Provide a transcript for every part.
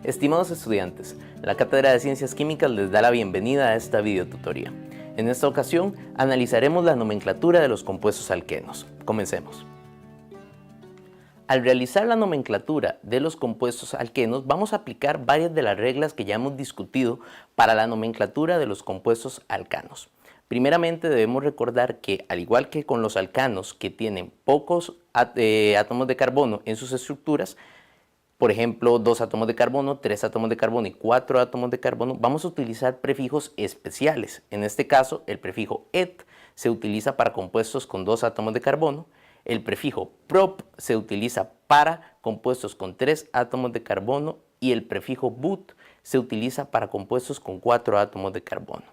Estimados estudiantes, la Cátedra de Ciencias Químicas les da la bienvenida a esta videotutoría. En esta ocasión analizaremos la nomenclatura de los compuestos alquenos. Comencemos. Al realizar la nomenclatura de los compuestos alquenos, vamos a aplicar varias de las reglas que ya hemos discutido para la nomenclatura de los compuestos alcanos. Primeramente debemos recordar que, al igual que con los alcanos que tienen pocos átomos de carbono en sus estructuras, por ejemplo, 2 átomos de carbono, 3 átomos de carbono y 4 átomos de carbono, vamos a utilizar prefijos especiales. En este caso, el prefijo et se utiliza para compuestos con 2 átomos de carbono. El prefijo prop se utiliza para compuestos con 3 átomos de carbono y el prefijo but se utiliza para compuestos con 4 átomos de carbono.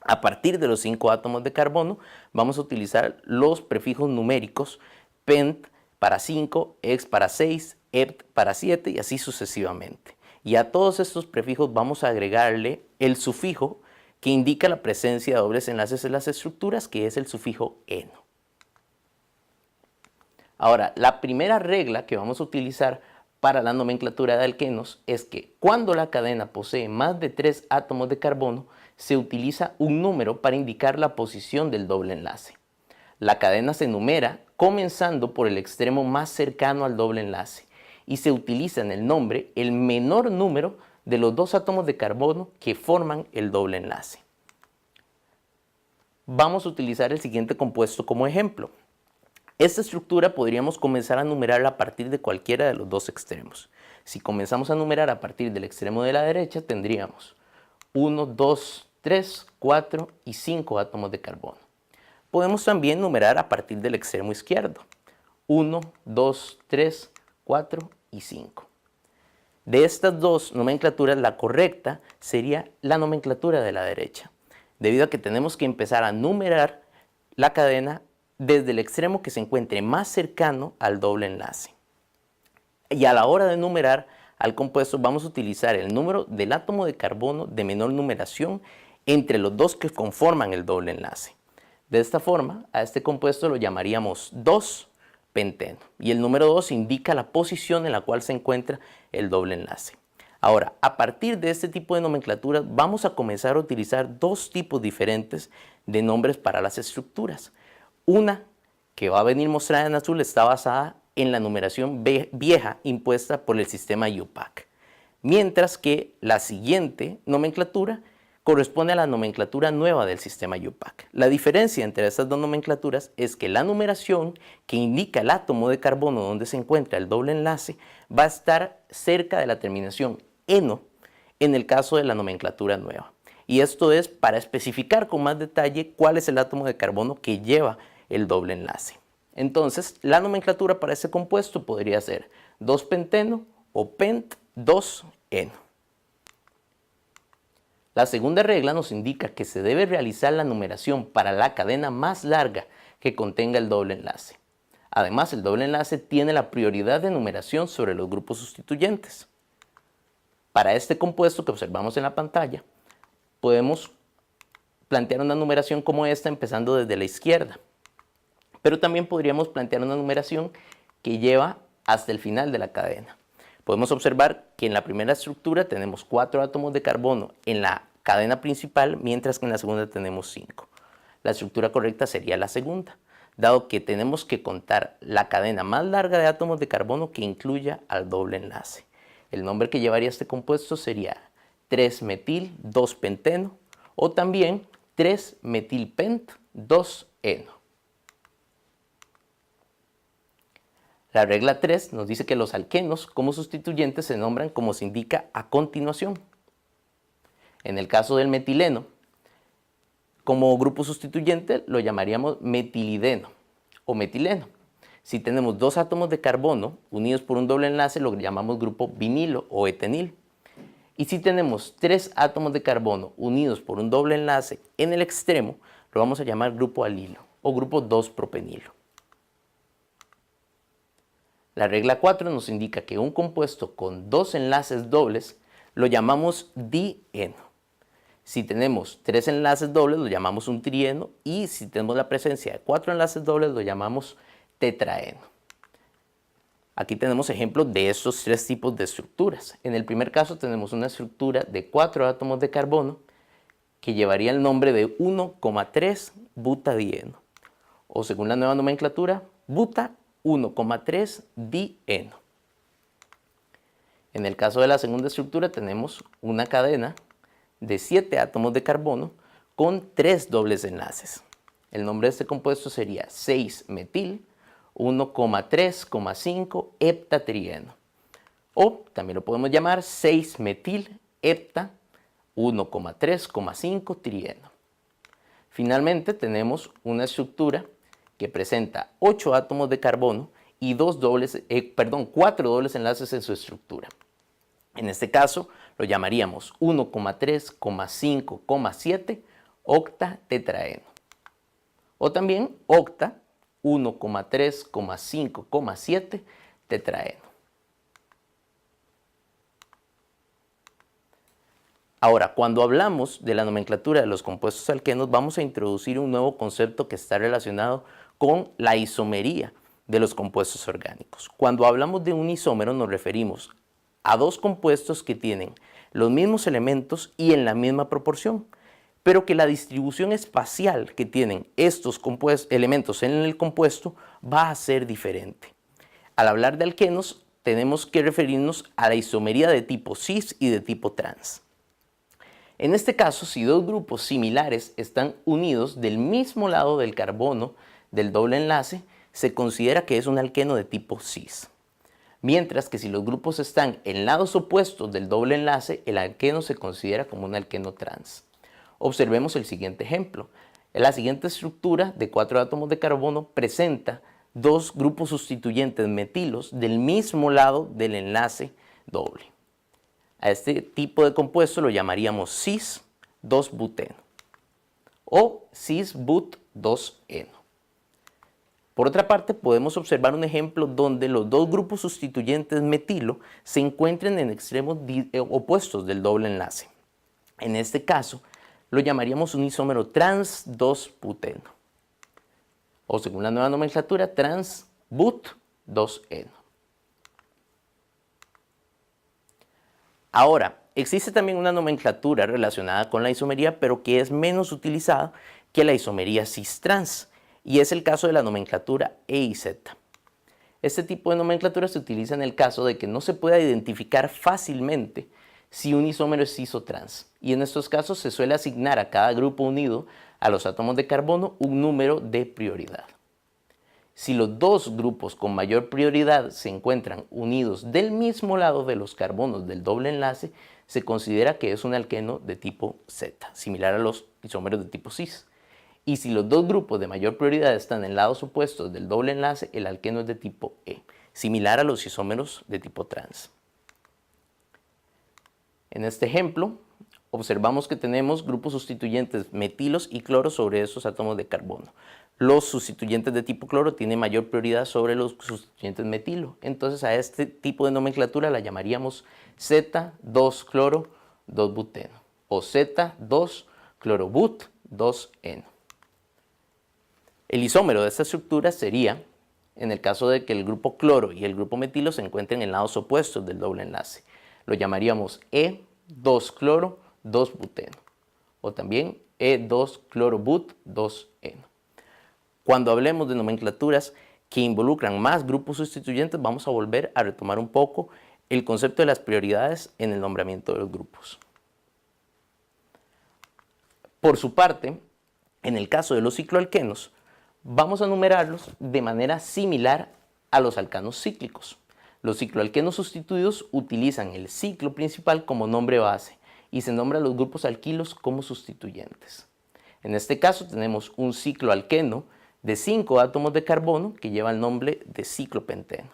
A partir de los 5 átomos de carbono, vamos a utilizar los prefijos numéricos pent para 5, ex para 6, ept para 7 y así sucesivamente. Y a todos estos prefijos vamos a agregarle el sufijo que indica la presencia de dobles enlaces en las estructuras, que es el sufijo eno. Ahora, la primera regla que vamos a utilizar para la nomenclatura de alquenos es que cuando la cadena posee más de 3 átomos de carbono, se utiliza un número para indicar la posición del doble enlace. La cadena se numera comenzando por el extremo más cercano al doble enlace y se utiliza en el nombre el menor número de los 2 átomos de carbono que forman el doble enlace. Vamos a utilizar el siguiente compuesto como ejemplo. Esta estructura podríamos comenzar a numerarla a partir de cualquiera de los dos extremos. Si comenzamos a numerar a partir del extremo de la derecha, tendríamos 1, 2, 3, 4 y 5 átomos de carbono. Podemos también numerar a partir del extremo izquierdo. 1, 2, 3, 4 y 5. De estas dos nomenclaturas, la correcta sería la nomenclatura de la derecha, debido a que tenemos que empezar a numerar la cadena desde el extremo que se encuentre más cercano al doble enlace. Y a la hora de numerar al compuesto vamos a utilizar el número del átomo de carbono de menor numeración entre los dos que conforman el doble enlace. De esta forma, a este compuesto lo llamaríamos 2-penteno y el número 2 indica la posición en la cual se encuentra el doble enlace. Ahora, a partir de este tipo de nomenclaturas vamos a comenzar a utilizar dos tipos diferentes de nombres para las estructuras. Una, que va a venir mostrada en azul, está basada en la numeración vieja impuesta por el sistema IUPAC, mientras que la siguiente nomenclatura corresponde a la nomenclatura nueva del sistema IUPAC. La diferencia entre estas dos nomenclaturas es que la numeración que indica el átomo de carbono donde se encuentra el doble enlace va a estar cerca de la terminación eno en el caso de la nomenclatura nueva. Y esto es para especificar con más detalle cuál es el átomo de carbono que lleva el doble enlace. Entonces, la nomenclatura para este compuesto podría ser 2-penteno o pent-2-eno. La segunda regla nos indica que se debe realizar la numeración para la cadena más larga que contenga el doble enlace. Además, el doble enlace tiene la prioridad de numeración sobre los grupos sustituyentes. Para este compuesto que observamos en la pantalla, podemos plantear una numeración como esta empezando desde la izquierda. Pero también podríamos plantear una numeración que lleva hasta el final de la cadena. Podemos observar que en la primera estructura tenemos 4 átomos de carbono en la cadena principal, mientras que en la segunda tenemos 5. La estructura correcta sería la segunda, dado que tenemos que contar la cadena más larga de átomos de carbono que incluya al doble enlace. El nombre que llevaría este compuesto sería 3-metil-2-penteno o también 3-metilpent-2-eno. La regla 3 nos dice que los alquenos como sustituyentes se nombran como se indica a continuación. En el caso del metileno, como grupo sustituyente lo llamaríamos metilideno o metileno. Si tenemos 2 átomos de carbono unidos por un doble enlace lo llamamos grupo vinilo o etenil. Y si tenemos 3 átomos de carbono unidos por un doble enlace en el extremo, lo vamos a llamar grupo alilo o grupo 2-propenilo. La regla 4 nos indica que un compuesto con 2 enlaces dobles lo llamamos dieno. Si tenemos 3 enlaces dobles lo llamamos un trieno y si tenemos la presencia de 4 enlaces dobles lo llamamos tetraeno. Aquí tenemos ejemplos de estos tres tipos de estructuras. En el primer caso tenemos una estructura de 4 átomos de carbono que llevaría el nombre de 1,3 butadieno, o según la nueva nomenclatura, buta 1,3 dieno. En el caso de la segunda estructura tenemos una cadena de 7 átomos de carbono con 3 dobles enlaces. El nombre de este compuesto sería 6-metil 1,3,5 heptatrieno, o también lo podemos llamar 6-metil hepta 1,3,5 trieno. Finalmente tenemos una estructura que presenta 8 átomos de carbono y 4 dobles enlaces en su estructura. En este caso lo llamaríamos 1,3,5,7 octatetraeno, o también octa 1,3,5,7 tetraeno. Ahora, cuando hablamos de la nomenclatura de los compuestos alquenos, vamos a introducir un nuevo concepto que está relacionado con la isomería de los compuestos orgánicos. Cuando hablamos de un isómero nos referimos a dos compuestos que tienen los mismos elementos y en la misma proporción, pero que la distribución espacial que tienen estos elementos en el compuesto va a ser diferente. Al hablar de alquenos tenemos que referirnos a la isomería de tipo cis y de tipo trans. En este caso, si dos grupos similares están unidos del mismo lado del carbono del doble enlace, se considera que es un alqueno de tipo cis. Mientras que si los grupos están en lados opuestos del doble enlace, el alqueno se considera como un alqueno trans. Observemos el siguiente ejemplo. La siguiente estructura de 4 átomos de carbono presenta dos grupos sustituyentes metilos del mismo lado del enlace doble. A este tipo de compuesto lo llamaríamos cis-2-buteno o cis-but-2-eno. Por otra parte, podemos observar un ejemplo donde los dos grupos sustituyentes metilo se encuentran en extremos opuestos del doble enlace. En este caso, lo llamaríamos un isómero trans-2-buteno, o según la nueva nomenclatura, trans-but-2-eno. Ahora, existe también una nomenclatura relacionada con la isomería, pero que es menos utilizada que la isomería cis-trans, y es el caso de la nomenclatura E y Z. Este tipo de nomenclatura se utiliza en el caso de que no se pueda identificar fácilmente si un isómero es cis o trans, y en estos casos se suele asignar a cada grupo unido a los átomos de carbono un número de prioridad. Si los dos grupos con mayor prioridad se encuentran unidos del mismo lado de los carbonos del doble enlace, se considera que es un alqueno de tipo Z, similar a los isómeros de tipo cis. Y si los dos grupos de mayor prioridad están en lados opuestos del doble enlace, el alqueno es de tipo E, similar a los isómeros de tipo trans. En este ejemplo, observamos que tenemos grupos sustituyentes metilos y cloros sobre esos átomos de carbono. Los sustituyentes de tipo cloro tienen mayor prioridad sobre los sustituyentes metilo. Entonces a este tipo de nomenclatura la llamaríamos Z2-cloro-2-buteno o Z2-clorobut-2-eno. El isómero de esta estructura sería, en el caso de que el grupo cloro y el grupo metilo se encuentren en lados opuestos del doble enlace. Lo llamaríamos E2-cloro-2-buteno o también E2-clorobut-2-eno. Cuando hablemos de nomenclaturas que involucran más grupos sustituyentes, vamos a volver a retomar un poco el concepto de las prioridades en el nombramiento de los grupos. Por su parte, en el caso de los cicloalquenos, vamos a numerarlos de manera similar a los alcanos cíclicos. Los cicloalquenos sustituidos utilizan el ciclo principal como nombre base y se nombran los grupos alquilos como sustituyentes. En este caso tenemos un cicloalqueno de 5 átomos de carbono que lleva el nombre de ciclopenteno.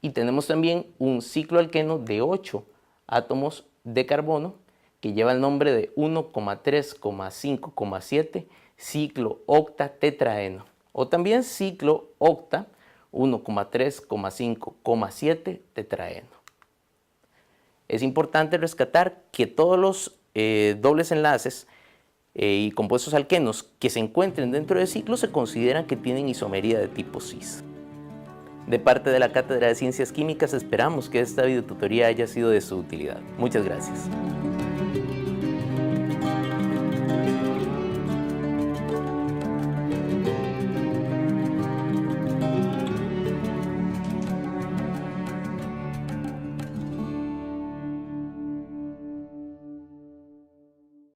Y tenemos también un cicloalqueno de 8 átomos de carbono que lleva el nombre de 1,3,5,7 ciclooctatetraeno o también cicloocta 1,3,5,7 tetraeno. Es importante rescatar que todos los dobles enlaces y compuestos alquenos que se encuentren dentro de ciclos se consideran que tienen isomería de tipo cis. De parte de la Cátedra de Ciencias Químicas esperamos que esta videotutoría haya sido de su utilidad. Muchas gracias.